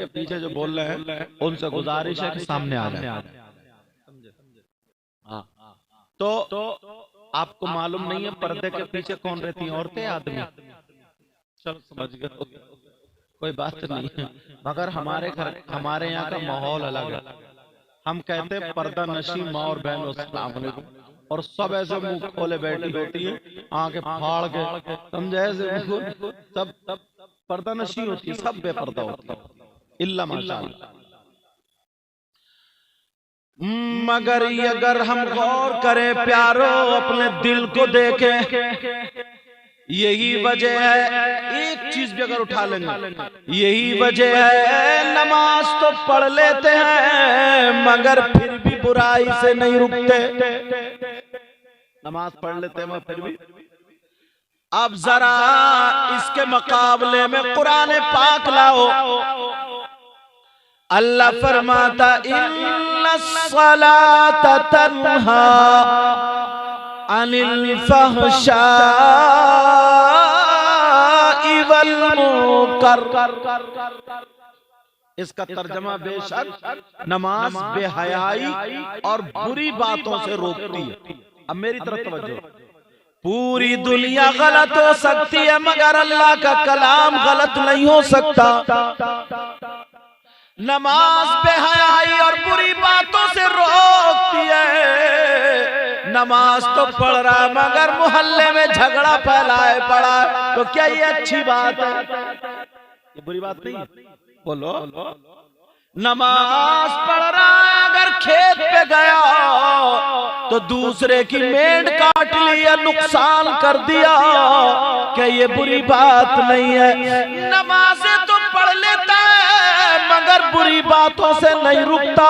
के पीछे जो बोल रहे हैं उनसे गुजारिश है कि सामने आ जाए। हाँ, तो आपको मालूम नहीं है पर्दे के पीछे कौन रहती है, औरतें आदमी? चलो समझ गए, कोई बात नहीं है। मगर हमारे घर हमारे यहाँ का माहौल अलग है। हम कहते हैं पर्दा नशी माँ और बहन अस्सलाम वालेकुम, और सब ऐसे मुंह खोले बैठी होती है, आंखें फाड़ के, समझे ऐसे सब पर्दा नशी होती है, सब बेपर्दा होती है इल्ला माशाअल्लाह। मगर ये अगर हम गौर करें प्यारो, अपने दिल को देखें, यही वजह है, एक चीज भी अगर उठा लेंगे, यही वजह है नमाज तो पढ़ लेते हैं मगर फिर भी बुराई से नहीं रुकते। नमाज पढ़ लेते हैं मगर फिर भी। अब जरा इसके मुकाबले में कुरान पाक लाओ। अल्लाह फरमाता इन्नस्सलात तन्हा अनिल फहशाई वल मुनकर। इसका तर्जमा बेशक नमाज बेहयाई और बुरी बातों से रोकती है। अब मेरी तरफ तवज्जो। पूरी दुनिया गलत हो सकती है मगर अल्लाह का कलाम गलत नहीं हो सकता। नमाज बेहयाई और बुरी बातों से रोकती है। नमाज तो पढ़ रहा मगर मोहल्ले में झगड़ा फैलाए पड़ा, तो क्या ये अच्छी बात है? ये बुरी बात नहीं है? बोलो। नमाज पढ़ रहा अगर खेत पे गया तो दूसरे की मेंढ काट ली या नुकसान कर दिया, क्या ये बुरी बात नहीं है? नमाज़ें तो पढ़ लेता है मगर बुरी बातों से नहीं रुकता।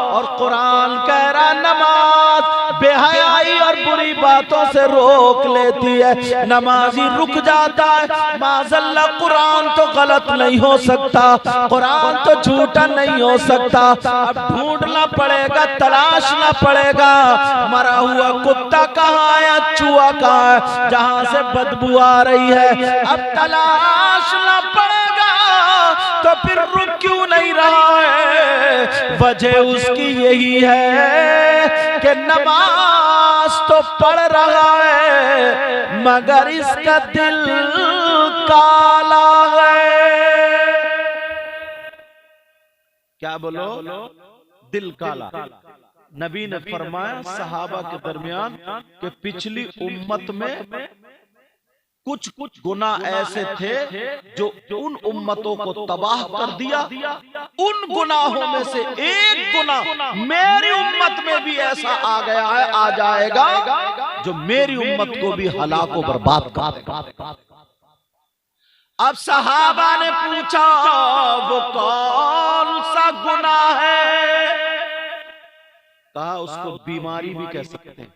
और कुरान कह रहा नमाज बेहयाई और बुरी बातों से रोक लेती है। नमाजी रुक जाता है। माज़अल्लाह कुरान तो गलत नहीं हो सकता, कुरान तो झूठा नहीं हो सकता। अब ढूंढना पड़ेगा, तलाशना पड़ेगा मरा हुआ कुत्ता कहाँ है, चूहा कहाँ है, जहां से बदबू आ रही है। अब तलाशना पड़ेगा, तो फिर रुक क्यों नहीं रहा है? वजह उसकी यही है कि नमाज तो पढ़ रहा है मगर इसका दिल काला है। क्या बोलो? दिल काला। नबी ने फरमाया सहाबा के दरमियान कि पिछली उम्मत में कुछ गुनाह ऐसे थे जो उन उम्मतों को तबाह कर दिया। उन गुनाहों में से एक गुनाह मेरी उम्मत में भी ऐसा आ गया है, आ जाएगा, जो मेरी उम्मत को भी हलाक व बर्बाद कर। अब सहाबा ने पूछा वो कौन सा गुनाह है? कहा उसको बीमारी भी कह सकते हैं।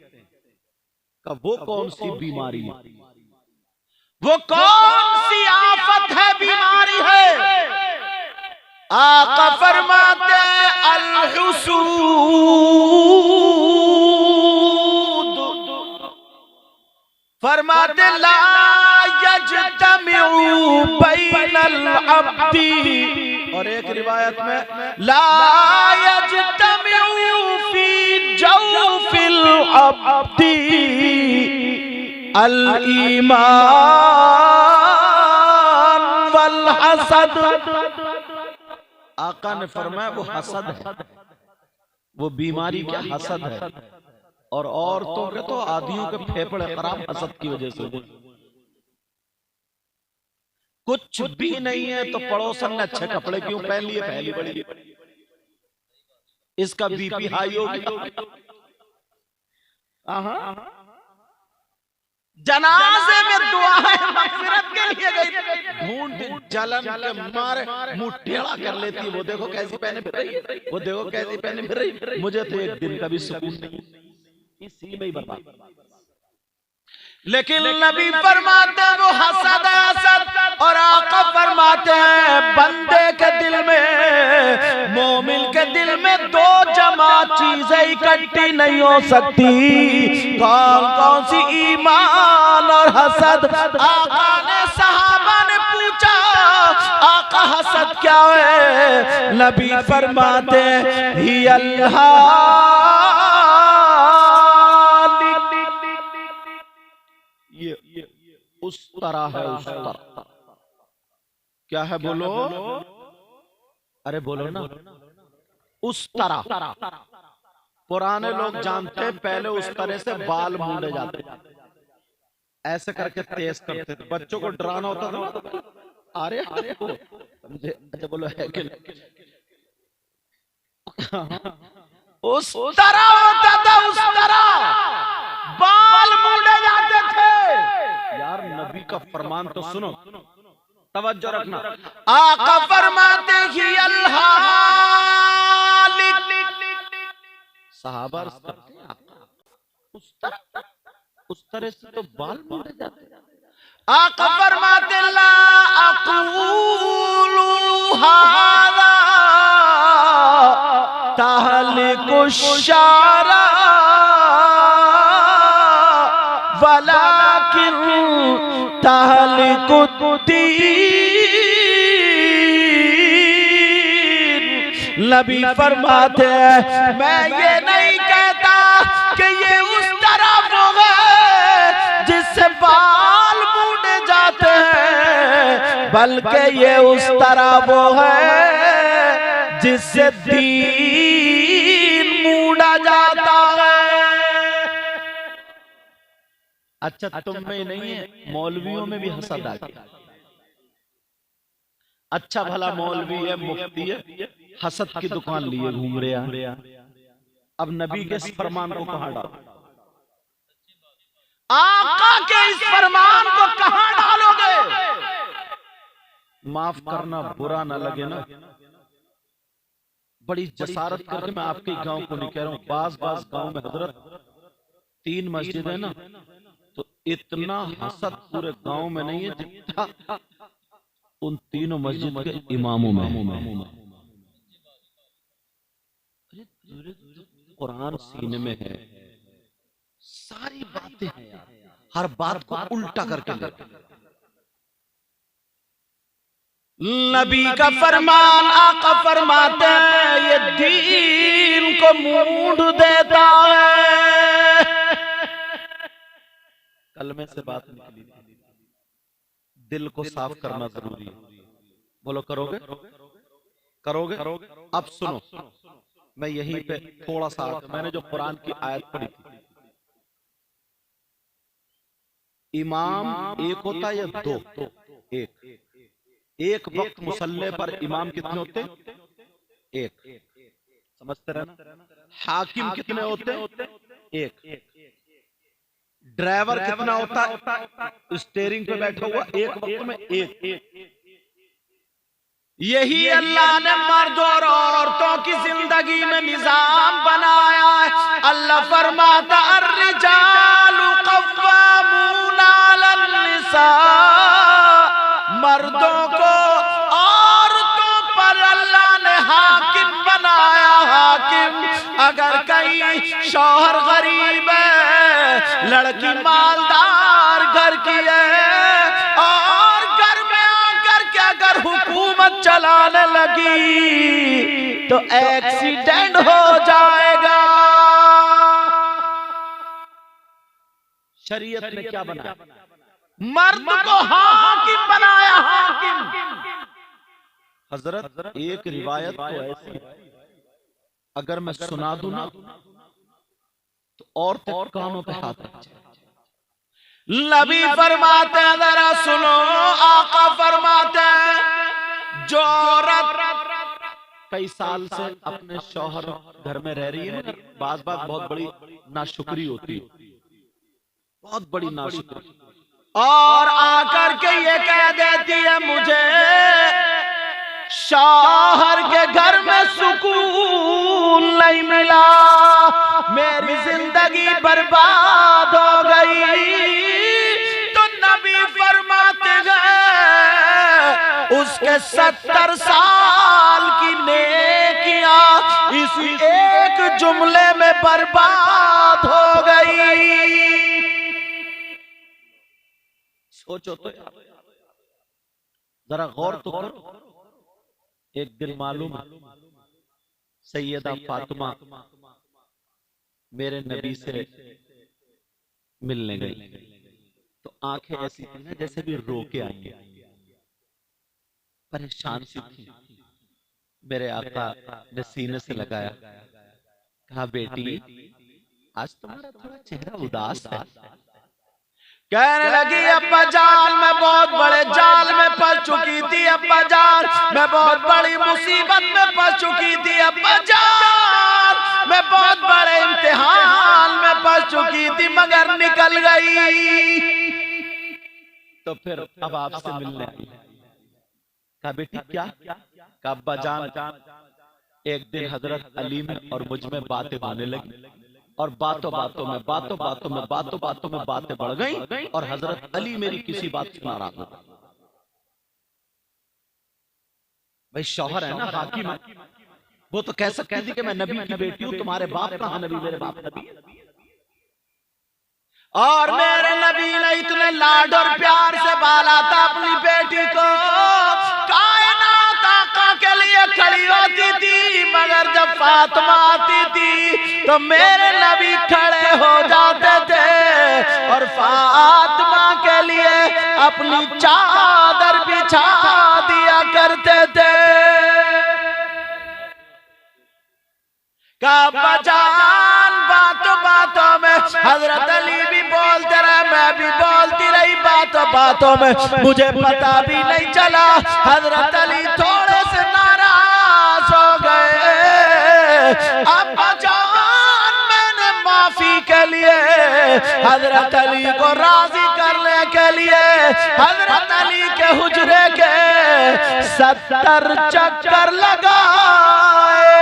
कहा वो कौन सी बीमारी है? वो कौन सी आफत है, बीमारी है? आका फरमाते अल-हुसूद, फरमाते ला यजतमिउ बैनल अब्दी, और एक रिवायत में ला यजतमिउ फी जौफिल अब्दी अल-ईमान वल हसद। आका ने फरमाया वो हसद है, वो बीमारी क्या हसद है। और औरतों के तो आदियों के फेफड़े खराब हसद की वजह से। कुछ भी नहीं है तो पड़ोसन ने अच्छे कपड़े क्यों पहन लिए, पहली बड़ी इसका बीपी हाई हो गया। जनाजे में दुआएं मग़फ़िरत के लिए गई, ढूंढ जलन के मारे मुंह टेढ़ा कर लेती। वो देखो कैसी पहने फिर रही है, वो देखो कैसी पहने फिर रही है। मुझे तो एक दिन का भी सुकून नहीं, इसी में ही बर्बाद। लेकिन नबी फरमाते हैं वो हसद है, हसद। और आका फरमाते हैं बंदे के दिल में, मोमिन के दिल में दो जमा चीजें इकट्ठी नहीं हो सकती। कौन कौन सी? ईमान और हसद। आका ने सहाबा ने पूछा आका हसद क्या है? नबी फरमाते ही अल्लाह ये उस तरह है, उस तरह क्या है? बोलो, अरे बोलो ना। उस तरह पुराने लोग जानते हैं, पहले उस तरह से बाल मूंडे जाते, ऐसे करके तेज करते थे, बच्चों को डराना होता था ना। अरे समझे? अच्छा बोलो है कि उस तरह होता था, उस तरह बाल मूंडे जाते थे। यार नबी का फरमान तो सुनो, तवज्जो रखना। आका फरमाते ही अल्लाह, सहाबा उस तरह से तो बाल मूंडे जाते। आका फरमाते ला अक़ूलु हाज़ा तहलिकु शारा वलाकिन तहलिकु दीन। नबी फरमाते हैं मैं ये नहीं कहता कि ये उस तरह वो है जिससे बाल मूंडे जाते हैं, बल्कि ये उस तरह वो है जिससे दीन मूंडा जाता है। अच्छा तुम में नहीं है, मौलवियों में भी हसद आ गया। अच्छा भला मौलवी है, मुफ्ती है, हसद की दुकान लिए घूम रहे हैं। अब नबी के इस फरमान को कहां डालो? आका के इस फरमान को कहां डालोगे? माफ करना, बुरा ना लगे ना, बड़ी जसारत करके मैं आपके गांव को नहीं कह रहा हूं, बाज गांव में हजरत 3 मस्जिद है ना, तो इतना हसद पूरे गांव में नहीं है जितना उन तीनों मस्जिद के इमामों में। कुरान सीने में है, सारी बातें हैं यार, हर बात को उल्टा करके लेते। नबी का फरमान, आका फरमाते हैं ये दीन को मूंड देता है। कलमे से बात निकली, दिल को साफ करना जरूरी है। बोलो करोगे? करोगे? अब सुनो, मैं यहीं पे थोड़ा सा, मैंने जो कुरान की आयत पढ़ी थी, इमाम एक होता है या 2? एक वक्त मुसल्ले पर इमाम कितने होते? एक। समझते रहना। हाकिम कितने होते? एक। ड्राइवर कितना होता? स्टीयरिंग पे बैठा हुआ एक वक्त में एक। यही अल्लाह ने मर्दों और औरतों की जिंदगी में निजाम बनाया है। अल्लाह फरमाता अर्रिजालु कव्वामूना अलन्निसा, मर्दों को औरतों पर अल्लाह ने हाकिम बनाया। हाकिम, अगर कहीं शौहर गरीब है, लड़की मालदार घर की है, और घर में आकर के अगर हुकूमत चलाने लगी तो एक्सीडेंट हो जाएगा। शरीयत ने क्या बनाया? मर्द को हाकिम बनाया, हाकिम। हजरत एक रिवायत तो ऐसी, अगर मैं सुना दूं ना तो और कानों पे हाथ रख। नबी फरमाते हैं जरा सुनो, आका फरमाते हैं जो औरत कई साल से अपने शौहर घर में रह रही है ना, बात बहुत बड़ी नाशुक्री होती है, बहुत बड़ी नाशुक्री, और आकर के ये कह देती है मुझे शौहर के घर में सुकून नहीं मिला, मेरी जिंदगी बर्बाद हो गई, तो नबी फरमाते हैं उसके 70 साल की नेकियां इसी एक जुमले में बर्बाद हो गई। सोचो तो यार, जरा गौर तो करो। एक दिन मालूम सैयदा फातिमा मेरे नबी से मिलने गई, तो आंखें ऐसी थी ना जैसे भी रो के आई, परेशान सी थी। मेरे आका ने सीने से लगाया, कहा बेटी आज तुम्हारा थोड़ा चेहरा उदास है। कहने लगी अब्बा जान मैं बहुत बड़े जाल में फंस चुकी थी, अब्बा जान मैं बहुत बड़ी मुसीबत में फंस चुकी थी, अब्बा जान मैं बहुत बड़े इम्तिहान में फंस चुकी थी मगर निकल गई। तो फिर अब आपसे मिलने आई। कहा बेटी क्या? कहा अब्बा जान एक दिन हजरत अली में और मुझ में बातें होने लगी, और बातों बातों में बातें बढ़ गई, और हजरत अली मेरी किसी बात सुना रहा था। भाई शौहर है ना, हाकिम है, वो तो कह सकती थी कि मैं नबी की बेटी हूं, तुम्हारे बाप कहां नबी, मेरे बाप नबी। और मेरे नबी ने इतने लाड और प्यार से पाला था अपनी बेटी को, कायनात आका के लिए खड़ी होती थी, मगर जब फातिमा आती थी तो मेरे नबी खड़े हो जाते थे और फातिमा के लिए अपनी चादर बिछा दिया करते थे। अब्बा जान बातों बातों में हजरत अली भी बोलते रहे, मैं भी बोलती रही, बातों बातों में मुझे पता भी नहीं चला हजरत अली थोड़े से नाराज हो गए। अब्बा जान मैंने माफी के लिए हजरत अली को राजी करने के लिए हजरत अली के हुजरे के 70 चक्कर लगाए,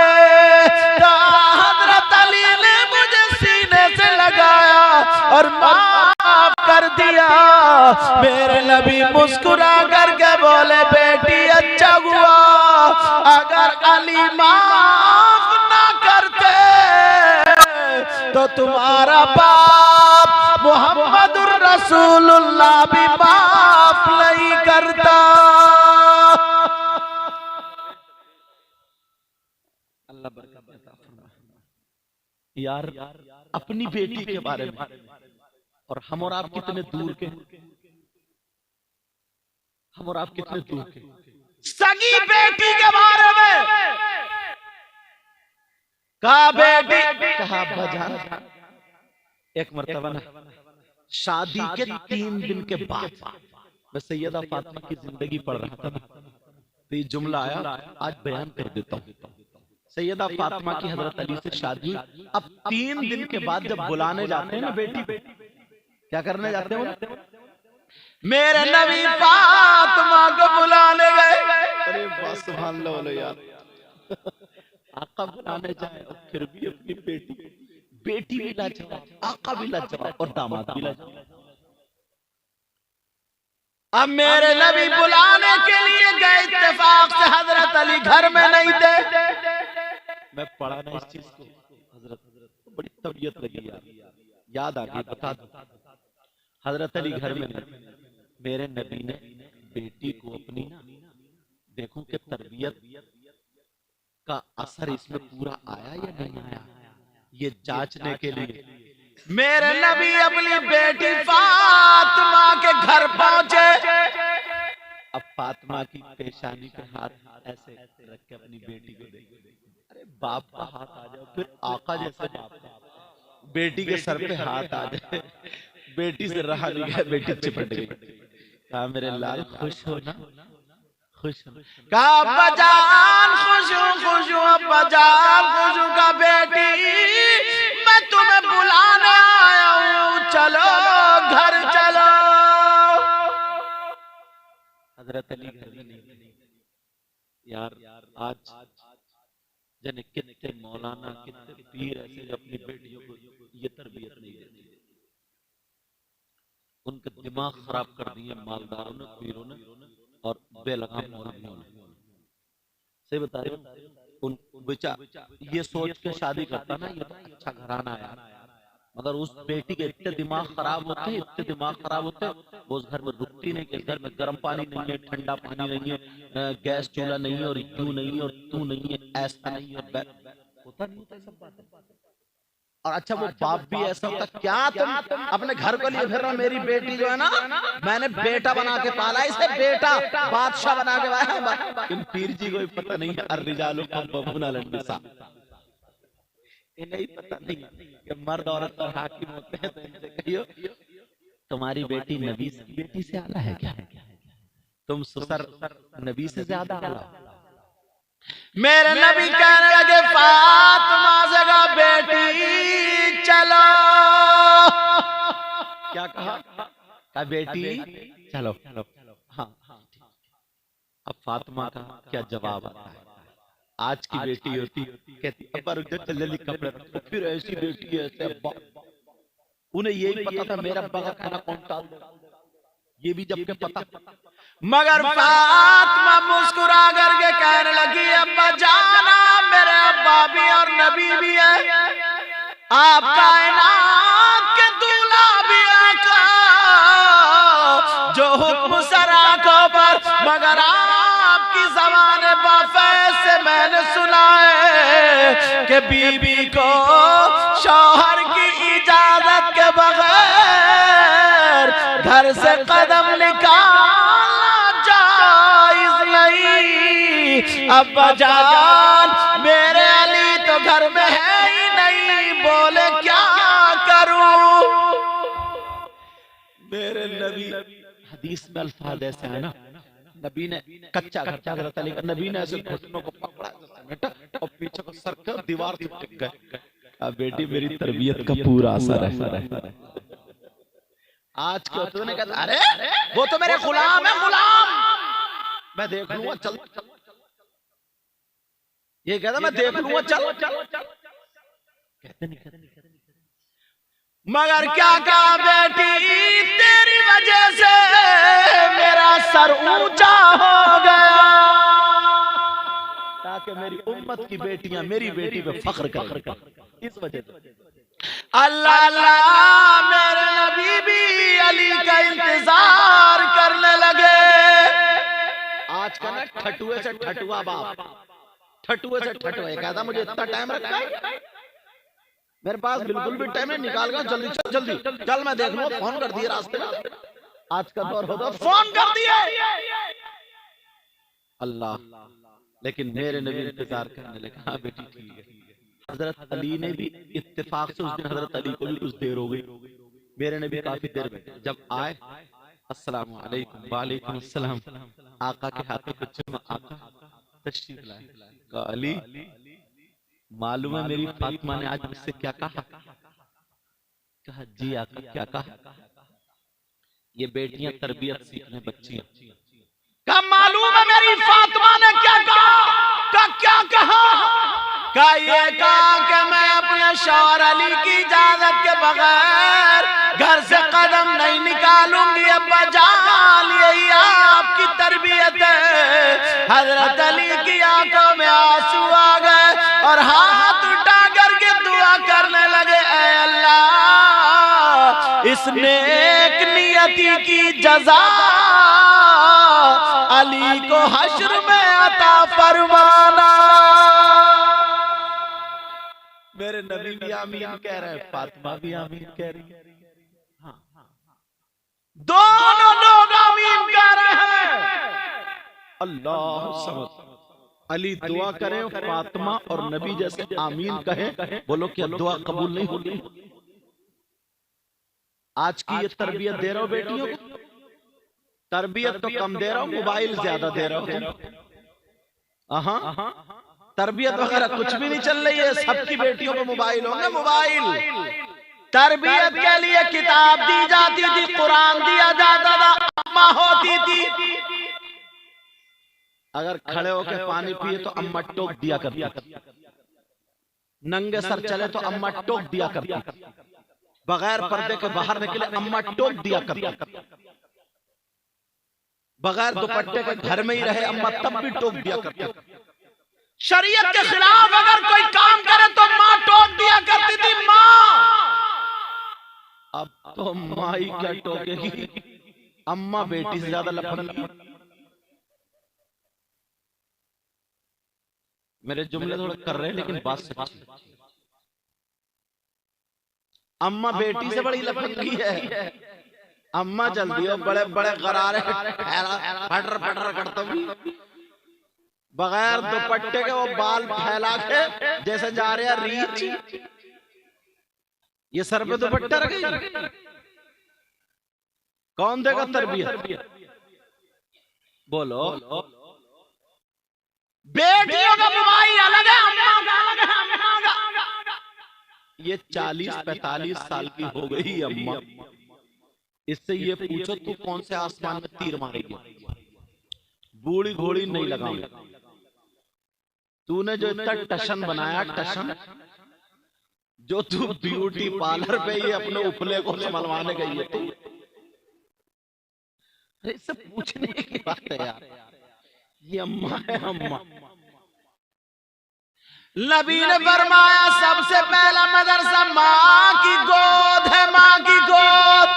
तो हजरत अली ने मुझे सीने से लगाया और माफ कर दिया। मेरे नबी मुस्कुरा करके बोले बेटी अच्छा हुआ, अगर अली माफ ना करते तो तुम्हारा बाप मुहम्मदुर रसूलुल्लाह भी माफ नहीं करता। अल्लाह बरकत देता फरमाए। यार अपनी बेटी के बारे में, और हम और आप कितने दूर के, हम और आप कितने दूर के, सगी बेटी के बारे में कहा बेटी, कहा भजान। एक मर्तबा ना शादी के 3 दिन के बाद मैं सैयदा फातिमा की जिंदगी पढ़ रहा था, तो ये जुमला आया, आज बयान कर देता हूँ। सैयदा फातिमा की हजरत अली से शादी हुई। अब 3 दिन के बाद जब बुलाने जाते हैं ना बेटी, क्या करने जाते हैं? मेरे नबी फातिमा को बुलाने गए। अरे बस सुभान अल्लाह बोलो यार, आका बुलाने जाए और फिर भी अपनी बेटी भी लाजवाब, आका भी लाजवाब और दामाद भी लाजवाब। अब मेरे नबी बुलाने के लिए गए, इत्तेफाक से हजरत अली घर में नहीं थे। मैं पढ़ा ना इस चीज को, हजरत बड़ी तबीयत लगी यार, याद आ गई, बता दो। हजरत अली घर में नहीं, मेरे नबी ने बेटी को अपनी ना, देखूं कि तरबियत का असर इसमें पूरा आया या नहीं आया, ये जांचने के लिए मेरे नबी अपनी बेटी फातिमा के घर पहुंचे। अब फातिमा की पेशानी पे हाथ ऐसे रख के अपनी बेटी को देखो, अरे बाप का हाथ आ जाए, फिर आका जैसे बाप का बेटी के सर पे हाथ आ जाए, बेटी से रहा नहीं गया, बेटी चिपट गई। कहा मेरे लाल खुश हो ना, खुश हो? कहा अब्बा जान खुश हूँ अब्बा जान खुश हूँ। का बेटी मैं तुम्हें बुलाने आया हूँ, चलो घर चलो। हजरत अली घर में नहीं। यार आज जने कितने मौलाना कितने पीर ऐसे अपनी बेटियों को ये तरबियत नहीं देते, उनके दिमाग खराब कर दिए मालदारों ने, पीरों ने और बेलगाम मौलवियों ने। सही बता रहे हो, उन बेचा ये सोच के शादी करता ना, ये तो अच्छा घराना है, मगर उस बेटी के इतने दिमाग खराब होते हैं, इतने दिमाग खराब होते हैं, वो उस घर में रुकती नहीं कि घर में गर्म पानी नहीं है, ठंडा पानी नहीं है, गैस चूल्हा नहीं है, और यूं नहीं है और तू नहीं है, ऐसा नहीं है, होता नहीं होता सब बात। और अच्छा वो बाप भी ऐसा होता, क्या तुम अपने घर को लिए फिर रहे हो? मेरी बेटी जो है ना, मैंने बेटा बना के पाला, इसे बेटा बादशाह बना के पाया। इन पीर जी को भी पता नहीं है अर्रिजालु कव्वामूना अलन-निसा, इन्हें पता नहीं कि मर्द औरत और हाकिम होते हैं। तो इनसे कहियो तुम्हारी बेटी नबी की बेटी से आला है क्या? तुम ससुर नबी से ज्यादा आला। मेरे नबी कहने लगे फातिमा से कहा बेटी चलो। क्या कहा? बेटी चलो। हाँ, अब फातिमा का क्या जवाब आता है? आज की बेटी होती कहती अब्बा रुक जा, चल जल्दी कपड़े रख। फिर ऐसी बेटी है ऐसे अब्बा, उन्हें यही पता था मेरा अब्बा का खाना कौन डाल दे, ये भी जब के पता। मगर फातिमा मुस्कुरा करके कहने लगी अब्बा जाना, मेरे अब्बा भी और नबी भी है, आप कायनात के दूल्हा भी आका, जो हुक्म सराखों पर, मगर आपकी ज़बान बाफैज़ से मैंने सुना है कि बीबी को शौहर की इजाजत के बगैर घर से कदम निकालना जायज नहीं। अब्बा जान मेरे अली तो घर में है ही नहीं, बोले क्या करूं? मेरे नबी हदीस में अल्फाज ऐसे है ना, नबी ने कच्चा घर हज़रत अली का, नबी ने ऐसे घुटनों को पकड़ा और पीछे को सर कर दीवार से टिक गए। अब बेटी मेरी तरबियत का पूरा असर है। आज के तो ने कहता अरे वो तो मेरे गुलाम है, गुलाम मैं देख लूंगा चल। ये कहता मैं देख लूंगा चल। कहते नहीं। मगर क्या कहा बेटी तेरी वजह से मेरा सर ऊंचा हो गया, ताकि मेरी उम्मत की बेटियां मेरी बेटी पे फख्र करें, इस वजह से। अल्लाह अल्लाह मेरे नबी भी अली का इंतजार करने लगे। आज का ना ठटुए से ठटुआ बाप, ठटुए से ठटुआ कहता मुझे इतना टाइम रखा है, मेरे पास बिल्कुल भी टाइम नहीं, निकाल गया जल्दी चल मैं देख लूं। फोन कर दिए रास्ते में, आज का दौर होता फोन कर दिए अल्लाह। लेकिन मेरे नबी इंतजार करने लगे। हाँ बेटी ठीक है। हजरत अली ने भी इत्तेफाक से उस दिन हजरत अली को भी कुछ देर हो गई, मेरे नबी काफी देर बैठे। जब आए अस्सलाम वालेकुम, वालेकुम अस्सलाम, आका के हाथों को चुमा, आका तशरीफ लाए। कहा अली मालूम है मेरी फातिमा ने आज मुझसे क्या कहा? कहा जी आका क्या कहा? ये बेटियां तरबियत सीखने बच्चियां। क्या मालूम है मेरी फातिमा ने क्या कहा? क्या कहा? ये कहा कि मैं अपने शौहर अली की इजाजत के बगैर घर से कदम नहीं निकालूंगी। अब्बा जान यही आपकी तरबियत है। हजरत अली की आंखों में आंसू आ गए और हाथ उठा करके दुआ करने लगे, ऐ अल्लाह इस नेक नियति की जज़ा अली को हश्र में अता फरमाना। मेरे नबी भी आमीन कह रहे हैं, फातिमा भी आमीन कह रही है। हाँ, दोनों लोग आमीन कह रहे हैं। अल्लाह समझ। अली दुआ करे, फातिमा और नबी जैसे आमीन कहे, बोलो क्या दुआ कबूल नहीं होगी? आज की ये तरबियत दे रहा हूं बेटियों को, तरबियत तो कम दे रहा हूं, मोबाइल ज्यादा दे रहा हूं। तरबियत वगैरह कुछ भी नहीं चल रही है, सबकी बेटियों को मोबाइल होंगे। मोबाइल तरबियत के लिए किताब दी जाती थी, कुरान दिया जाता था, अम्मा होती थी। अगर खड़े होकर पानी पिए तो अम्मा टोक दिया करती, नंगे सर चले तो अम्मा टोक दिया करती, बगैर पर्दे के बाहर निकले अम्मा टोक दिया करती, बगैर दुपट्टे के घर में ही रहे अम्मा तब भी टोक दिया करती। शरीयत के खिलाफ अगर कोई काम करे तो माँ टोक दिया करती थी। माँ तो माई क्या टोकेगी, अम्मा बेटी से ज्यादा लफड़ेगी। मेरे जुमले थोड़े कर रहे हैं लेकिन बात सच्ची। अम्मा बेटी से बड़ी लफंगी है। अम्मा चलती है बड़े बड़े गरारे फटर फटर करते हुए, बगैर दुपट्टे के वो बाल फैला के जैसे जा रहे हैं रीच। ये सर पे दुपट्टा रखेगी, कौन देगा तरबियत? बोलो। बेटियों का मोबाइल अलग है, अम्मा का अलग है, अम्मा का। ये 40-45 साल की हो गई अम्मा, इससे ये पूछो तू कौन से आसमान में तीर मारेगी? बूढ़ी घोड़ी नहीं लगाऊंगी। तूने जो इतना टशन बनाया, टशन, जो तू ब्यूटी पार्लर पे ये अपने उपले को संभलवाने गई है, तू इससे पूछने की बात है यार। ये अम्मा है अम्मा। नबी ने फरमाया सबसे पहला मदरसा माँ की गोद है, माँ की गोद।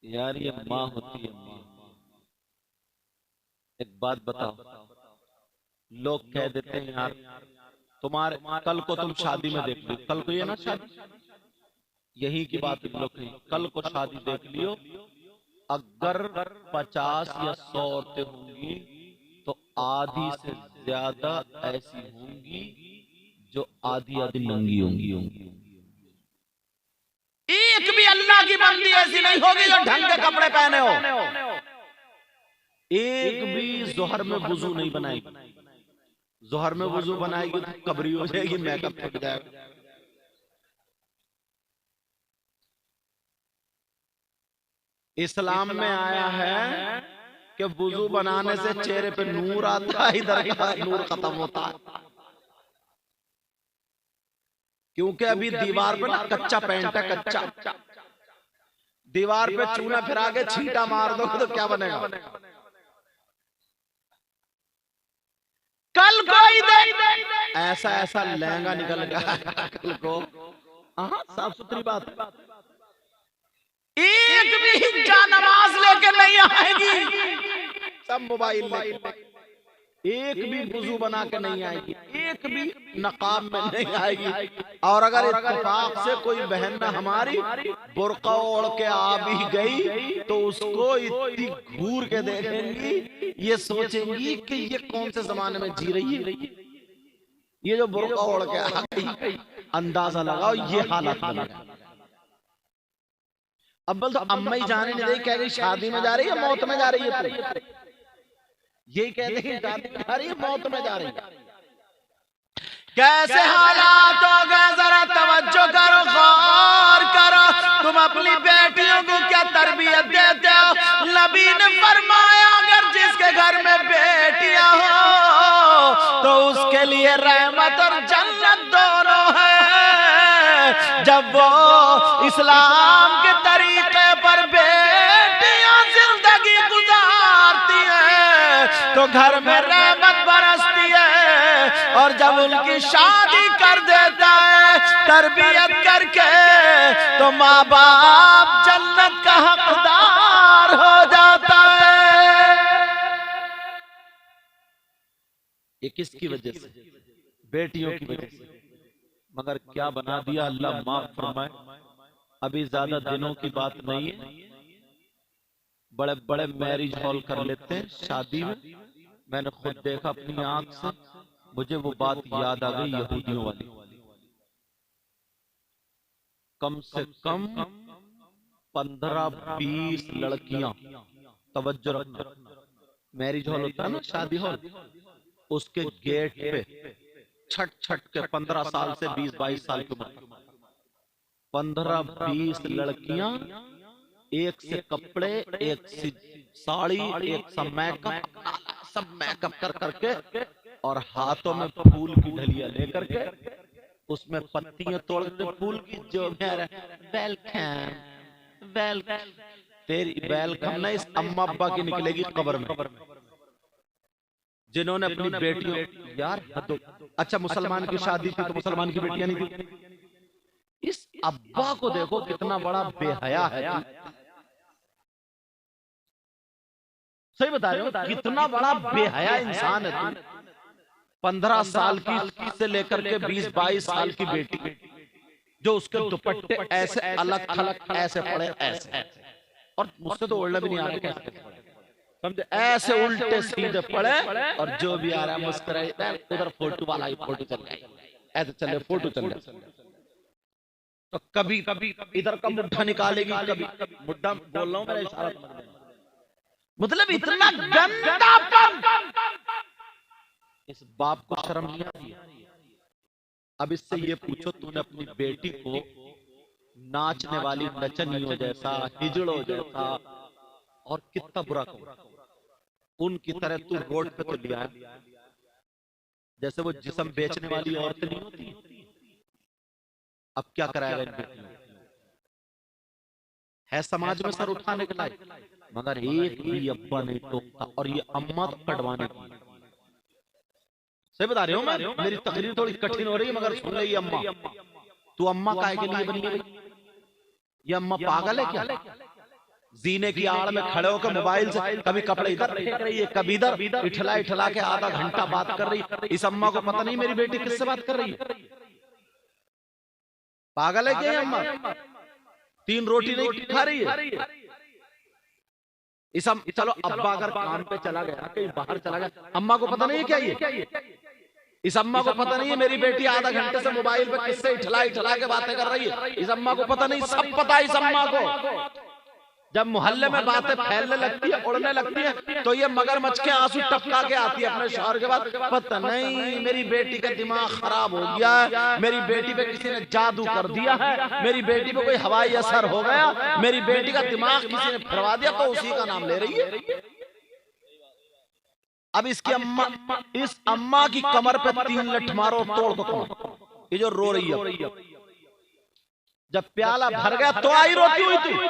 यार ये माँ होती है माँ। एक बात बताओ, लोग कह देते हैं यार तुम्हारे कल को तुम शादी में देख लो, कल को ये ना शादी, यही की बात लोग कहें, कल को शादी देख लियो, अगर 50 या 100 औरतें होंगी तो आधी से ज्यादा ऐसी होंगी जो आधी आधी नंगी होंगी। एक भी अल्लाह की बंदी ऐसी नहीं होगी जो ढंग के कपड़े पहने हो। एक भी जोहर में वुजू नहीं बनाएगी। जोहर में वुजू बनाएगी तो कबरी हो जाएगी, मेकअप फट जाएगा। इस्लाम में आया है कि वुजू बनाने से चेहरे पे नूर आता है, इधर का नूर खत्म होता है। क्योंकि अभी दीवार पे ना कच्चा पेंट है, कच्चा। दीवार पे चूना फिरा के छींटा मार दो तो क्या बनेगा? कल कोई ऐसा ऐसा लहंगा निकल गया कल को। हाँ, साफ सुथरी बात है। एक भी नमाज लेके नहीं आएगी, सब मोबाइल लेके। एक भी वुजू बना के नहीं आएगी, एक भी नकाब में नहीं आएगी। और अगर इत्तेफाक से कोई बहन में हमारी बुर्का ओढ़ के आ भी गई तो उसको इतनी घूर के देखेंगी, ये सोचेंगी कि ये कौन से जमाने में जी रही है। ये जो बुर्का ओढ़ के आ गई, अंदाजा लगाओ ये हालत बनेगा। अब बोल तो अम्मा ही जाने नहीं रही, कह रही शादी में जा रही है मौत में जा रही है। यही कहते हैं शादी में जा रही है मौत में जा रही है। कैसे हालात हो गए, जरा तवज्जो करो, गौर करो। तुम अपनी बेटियों को क्या तरबियत देते हो? नबी ने फरमाया अगर जिसके घर में बेटियां हो तो उसके लिए रहमत और जन्नत दोनों है। जब वो इस्लाम के तरीके पर बेटियां जिंदगी गुजारती हैं तो घर में रहमत बरसती है, और जब उनकी शादी कर देता है तरबियत करके तो माँ बाप जन्नत का हकदार हो जाता है। ये किसकी वजह से? बेटियों की वजह से। मगर क्या बना दिया, अल्लाह माफ फरमाए। अभी ज्यादा दिनों की बात नहीं है, बड़े बड़े मैरिज हॉल कर लेते हैं शादी में। मैंने खुद देखा अपनी आंख से, मुझे वो बात याद आ गई यहूदियों वाली। कम से कम 15-20 लड़कियां, तवज्जो रखना, मैरिज हॉल होता है ना शादी हॉल, उसके गेट पे छट छट के 15 साल से 20-22 साल की उम्र, 15-20 लड़कियां, एक से कपड़े, एक से साड़ी, एक सा मेकअप, सब मेकअप कर करके, और हाथों में फूल की ढलिया लेकर के, उसमें पत्तियां तोड़ के फूल की, जो वेलकम वेलकम। तेरी वेलकम ना इस अम्मा अब्बा की निकलेगी कब्र में, जिन्होंने अपनी बेटियों, यार अच्छा मुसलमान की शादी थी तो मुसलमान की बेटियां नहीं थी, इस अब्बा को देखो कितना बड़ा बेहया है। सही बता रहे हो, कितना बड़ा बेहया इंसान है तू। 15 साल की से लेकर के 20-22 साल की बेटी, जो उसके दुपट्टे ऐसे अलग थलग ऐसे पड़े ऐसे, और मुझसे तो ओढ़ना भी नहीं आ रहा कैसे समझे, ऐसे उल्टे सीधे पड़े, और जो भी आ रहा है मुस्कुराए, उधर फोटो वाला ही फोटो चल गई, ऐसे चले फोटो चल गए। तो कभी कभी इधर का मुद्दा निकालेगी, कभी मुद्दा बोल रहा हूं मेरा इशारा समझ लेना। मतलब इतना गंदापन, इस बाप को शर्म नहीं आती। अब इससे ये पूछो, तूने अपनी बेटी को नाचने वाली नचनियों जैसा, हिजड़ों जैसा और कितना बुरा कहा, उनकी तरह तू रोड पे तो लिया है, जैसे वो जिस्म बेचने वाली औरतें नहीं होती। अब क्या कराएगा इन बेटियों, है समाज में सर उठाने के लायक, मगर एक भी अब्बा नहीं टोकता, और ये अम्मा तो कटवाने की। सही बता रहे हो मैं, मेरी तकरीर थोड़ी कठिन हो रही है, मगर सुन ले, ये अम्मा, तू अम्मा काहे के लिए बनी है भाई? ये अम्मा पागल है क्या? जीने की आड़ में खड़े होकर मोबाइल से कभी कपड़े इधर फेंक रही है, कभी इधर इठला इठला के आधा घंटा बात कर रही है। इस अम्मा को पता नहीं मेरी बेटी किससे बात कर रही है। पागल है क्या ये अम्मा? 3 रोटी नहीं खा रही है। चलो अब्बा अगर काम पे चला गया, कहीं बाहर चला गया, अम्मा को पता नहीं क्या ये? इस अम्मा को पता नहीं है मेरी बेटी आधा घंटे से मोबाइल पे किससे इठला इठला के बातें कर रही है। इस अम्मा को पता नहीं, सब पता है इस अम्मा को। जब मोहल्ले में बातें फैलने लगती है, उड़ने लगती है, तो ये मगरमच्छ के आंसू टपका के आती है अपने शौहर के बाद, पता नहीं मेरी बेटी का दिमाग खराब हो गया है, मेरी बेटी पे किसी ने जादू कर दिया है, मेरी बेटी पे कोई हवाई असर हो गया, मेरी बेटी का दिमाग किसी ने फिरवा दिया, तो उसी का नाम ले रही है। अब इसकी अम्मा, इस अम्मा की कमर पे 3 लठ मारो, तोड़ दो कमर। ये जो रो रही है, जब प्याला भर गया तो आई रोती हुई थी।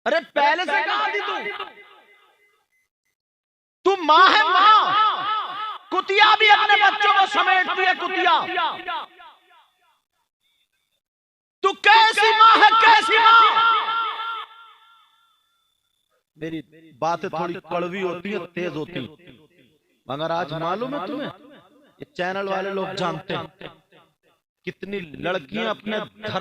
अरे पहले से कहा थी तू मां है, मां। कुतिया भी अपने बच्चों को समेटती है, कुतिया। तू कैसी मां है, कैसी मां? मेरी बातें थोड़ी कड़वी होती है, तेज होती है, मगर आज मालूम है तुम्हें, ये चैनल वाले लोग जानते हैं कितनी लड़कियां अपने घर